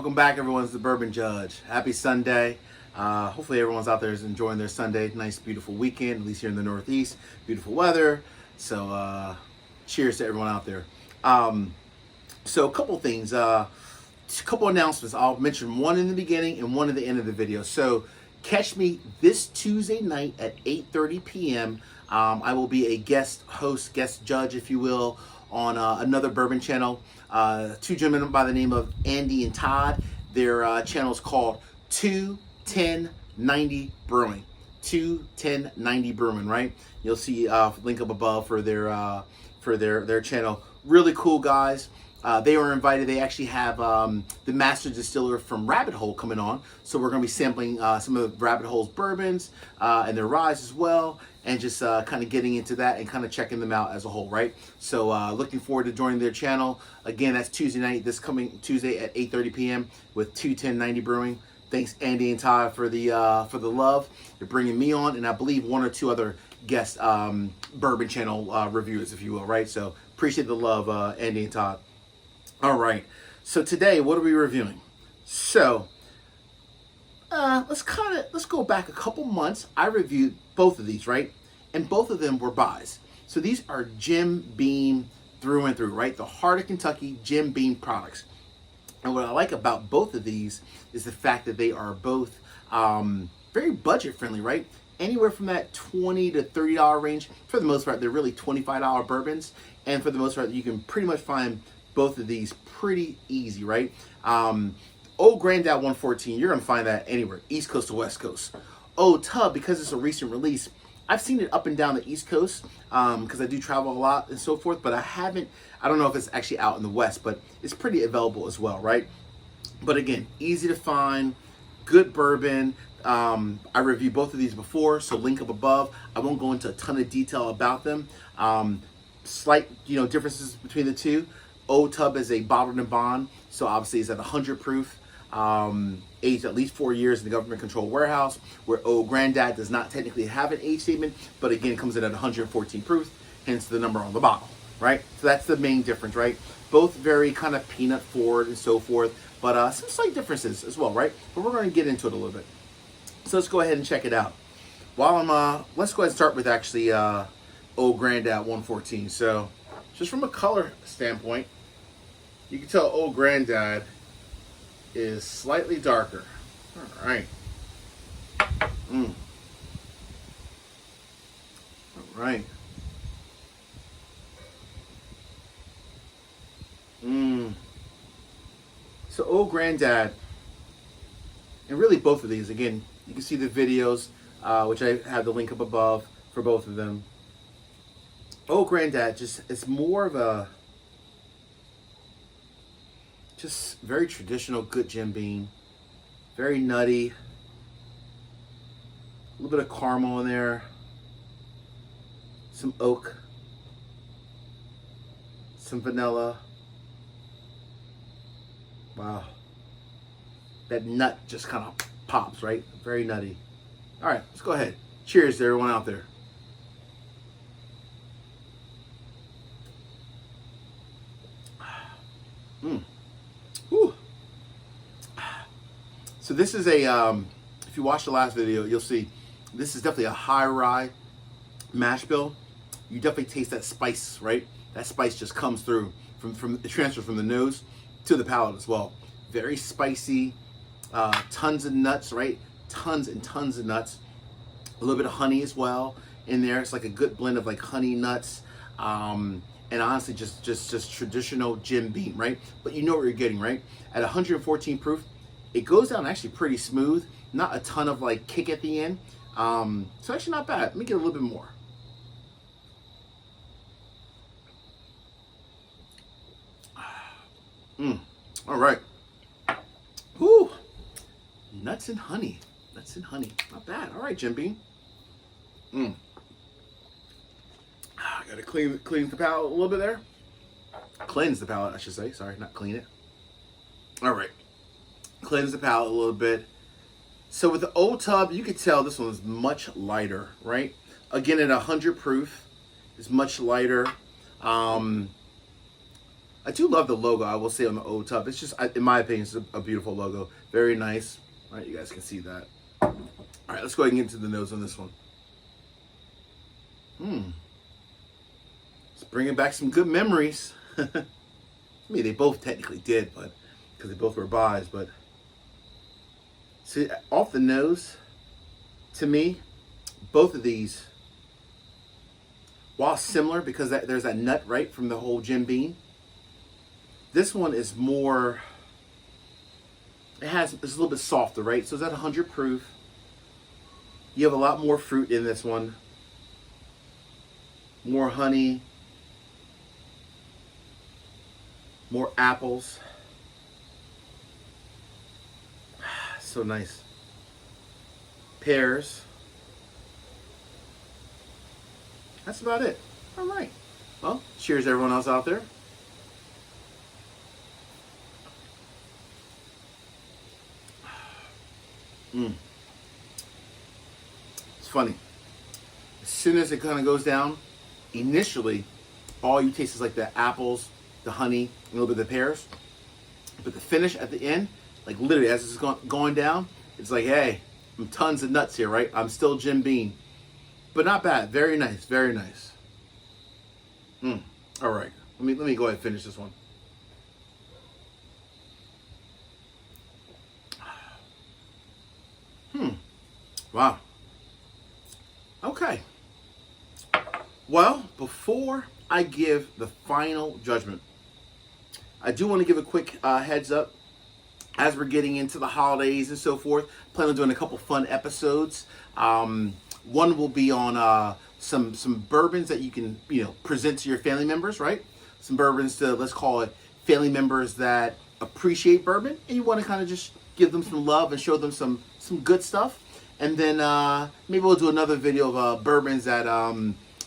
Welcome back, everyone. It's the Bourbon Judge. Happy Sunday. Hopefully everyone's out there is enjoying their Sunday. Nice, beautiful weekend, at least here in the Northeast. Beautiful weather. So cheers to everyone out there. So a couple things, a couple announcements. I'll mention one in the beginning and one at the end of the video. So catch me this Tuesday night at 8:30 p.m. I will be a guest host, guest judge, if you will, on another bourbon channel. Two gentlemen by the name of Andy and Todd. Their channel is called 21090 Brewing. 21090 Brewing, right? You'll see link up above for their channel. Really cool guys. They were invited. They actually have the master distiller from Rabbit Hole coming on. So we're going to be sampling some of Rabbit Hole's bourbons and their ryes as well. And just kind of getting into that and kind of checking them out as a whole, right? So looking forward to joining their channel. Again, that's Tuesday night, this coming Tuesday at 8:30 p.m. with 21090 Brewing. Thanks, Andy and Todd, for the love. You're bringing me on, and I believe one or two other guest bourbon channel reviewers, if you will, right? So appreciate the love, Andy and Todd. All right. So today, what are we reviewing? So let's go back a couple months. I reviewed both of these, right? And both of them were buys. So these are Jim Beam through and through, right? The Heart of Kentucky Jim Beam products. And what I like about both of these is the fact that they are both very budget friendly, right? Anywhere from that $20 to $30 range. For the most part, they're really $25 bourbons. And for the most part, you can pretty much find both of these pretty easy, right? Old Grandad 114, you're gonna find that anywhere, East Coast to West Coast. Old Tub, because it's a recent release, I've seen it up and down the East Coast because I do travel a lot and so forth, but I don't know if it's actually out in the West, but it's pretty available as well, right? But again, easy to find, good bourbon. I reviewed both of these before, so link up above. I won't go into a ton of detail about them. Slight, differences between the two. Old Tub is a bottled and bond, so obviously it's at 100 proof. Aged at least 4 years in the government controlled warehouse, where Old Grandad does not technically have an age statement, but again, it comes in at 114 proof, hence the number on the bottle, right? So that's the main difference, right? Both very kind of peanut forward and so forth, but some slight differences as well, right? But we're going to get into it a little bit. So let's go ahead and check it out. Let's go ahead and start with actually Old Grandad 114. So just from a color standpoint, you can tell Old Grandad is slightly darker. All right. All right. So Old Grandad, and really both of these, again, you can see the videos, which I have the link up above for both of them. Old Grandad it's more of a just very traditional, good Jim Beam. Very nutty. A little bit of caramel in there. Some oak. Some vanilla. Wow. That nut just kind of pops, right? Very nutty. All right, let's go ahead. Cheers to everyone out there. Whew. So this is if you watch the last video, you'll see this is definitely a high rye mash bill. You definitely taste that spice, right? That spice just comes through from the transfer from the nose to the palate as well. Very spicy, tons of nuts, right? Tons and tons of nuts. A little bit of honey as well in there. It's like a good blend of like honey, nuts, and honestly, just traditional Jim Beam, right? But you know what you're getting, right? At 114 proof, it goes down actually pretty smooth. Not a ton of like kick at the end. So actually not bad. Let me get a little bit more. All right. Whew. Nuts and honey. Nuts and honey. Not bad. All right, Jim Beam. Gotta clean the palate a little bit there. Cleanse the palate, I should say. Sorry, not clean it. All right. Cleanse the palate a little bit. So with the Old Tub, you can tell this one is much lighter, right? Again, at 100 proof, it's much lighter. I do love the logo, I will say, on the Old Tub. It's just, in my opinion, it's a beautiful logo. Very nice. All right, you guys can see that. All right, let's go ahead and get into the nose on this one. It's bringing back some good memories. I mean, they both technically did, but because they both were buys. But see, off the nose, to me, both of these, while similar because there's that nut right from the whole Jim Beam, this one is more. It's a little bit softer, right? So it's at 100 proof. You have a lot more fruit in this one. More honey. More apples. So nice. Pears. That's about it. All right. Well, cheers everyone else out there. It's funny. As soon as it kind of goes down, initially, all you taste is like the apples, the honey, a little bit of the pears. But the finish at the end, like literally as it's going down, it's like, hey, I'm tons of nuts here, right? I'm still Jim Beam. But not bad. Very nice. Very nice. All right. Let me go ahead and finish this one. Wow. Okay. Well, before I give the final judgment, I do want to give a quick heads up. As we're getting into the holidays and so forth, plan on doing a couple fun episodes. One will be on some bourbons that you can present to your family members, right? Some bourbons to, let's call it, family members that appreciate bourbon, and you want to kind of just give them some love and show them some good stuff. And then maybe we'll do another video of bourbons that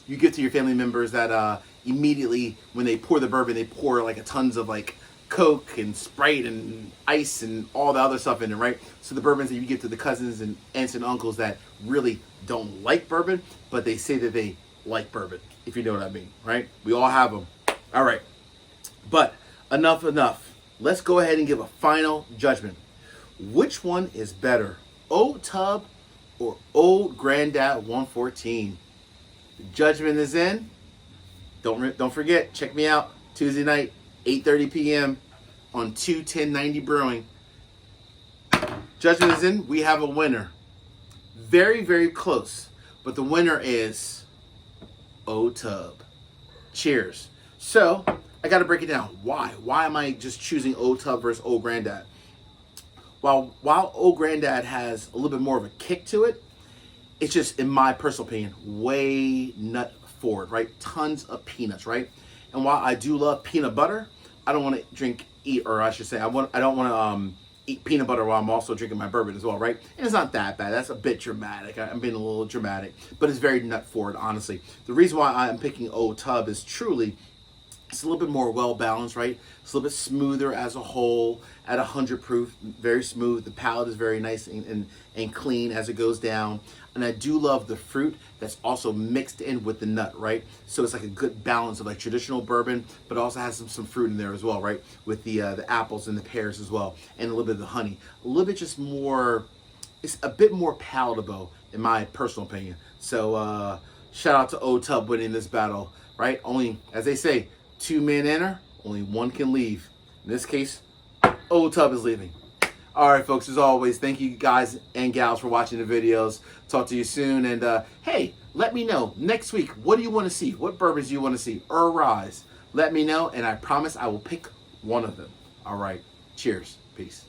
you give to your family members that immediately when they pour the bourbon, they pour like a tons of like Coke and Sprite and ice and all the other stuff in it, right? So the bourbons that you give to the cousins and aunts and uncles that really don't like bourbon, but they say that they like bourbon, if you know what I mean, right? We all have them. All right. But enough. Let's go ahead and give a final judgment. Which one is better, Old Tub or Old Grandad 114? The judgment is in. Don't forget, check me out Tuesday night, 8:30 p.m. on 21090 Brewing. Judgment is in. We have a winner. Very, very close. But the winner is Old Tub. Cheers. So, I got to break it down. Why? Why am I just choosing Old Tub versus Old Grandad? While Old Grandad has a little bit more of a kick to it, it's just, in my personal opinion, way nut forward, right? Tons of peanuts, right? And while I do love peanut butter, I don't want to eat peanut butter while I'm also drinking my bourbon as well, right? And it's not that bad. That's a bit dramatic. I'm being a little dramatic, but it's very nut forward, honestly. The reason why I'm picking Old Tub is truly, it's a little bit more well-balanced, right? It's a little bit smoother as a whole at 100 proof, very smooth. The palate is very nice and clean as it goes down. And I do love the fruit that's also mixed in with the nut, right? So it's like a good balance of like traditional bourbon, but also has some fruit in there as well, right? With the apples and the pears as well, and a little bit of the honey. A little bit just more, it's a bit more palatable in my personal opinion. So shout out to Old Tub winning this battle, right? Only, as they say, 2 men enter, only 1 can leave. In this case, Old Tub is leaving. All right, folks, as always, thank you guys and gals for watching the videos. Talk to you soon. And hey, let me know next week, what do you want to see? What bourbons do you want to see? Or rise? Let me know, and I promise I will pick one of them. All right. Cheers. Peace.